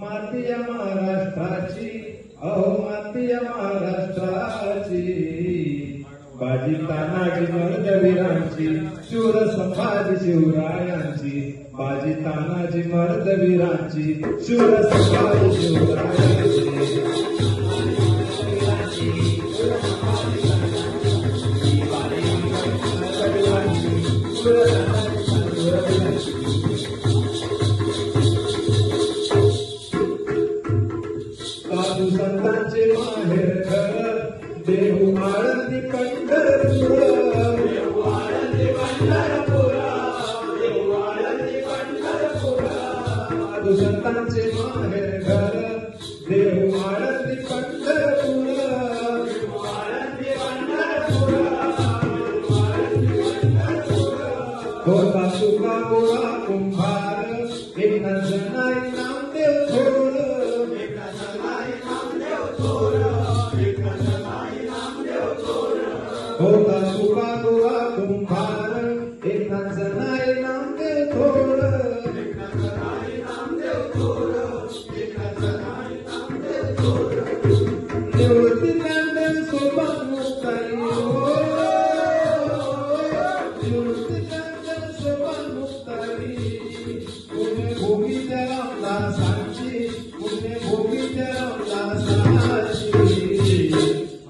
माती महाराष्ट्राची, अहो माती महाराष्ट्राची, बाजी तानाजी मर्दवीरांची, शूर संभाजी शिवरायांची, बाजी तानाजी मर्दवीरांची, शूर संभाजी शिवरायांची. साधू संतांचे माहेर घर, देहू आळंदी पंढरपूर, देहू आळंदी पंढरपूर, देहू आळंदी पंढरपूर. साधू संतांचे माहेर घर, देहू आळंदी पंढरपूर, देहू आळंदी पंढरपूर, देहू आळंदी पंढरपूर. होता तुका गोळा कुंभार, एक जनाई नामदेव थोर, होता तुका गोळा कुंभार, एक जनाई नामदेव थोर, निवृत्ती ज्ञानदेव सोबत मुक्ताई, निवृत्ती ज्ञानदेव सोबत मुक्ताई. पुणे भूमीच्या रामदासांची, पुणे भूमीच्या रामदासांची,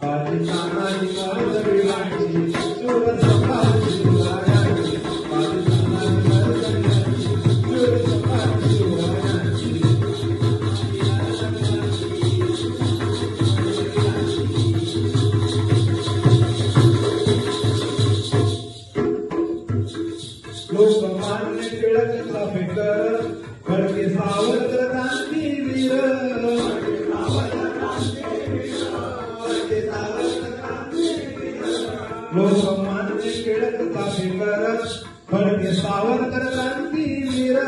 बाजी तानाजी मर्दवीरांची, शूर संभाजी शिवरायांची, बाजी तानाजी मर्दवीरांची, शूर संभाजी शिवरायांची. लोकमान्य टिळक चाफेकर, खडके सावरकर क्रांतीवीर, लोकमान्य टिळक चाफेकर, खडके सावरकर क्रांतीवीर.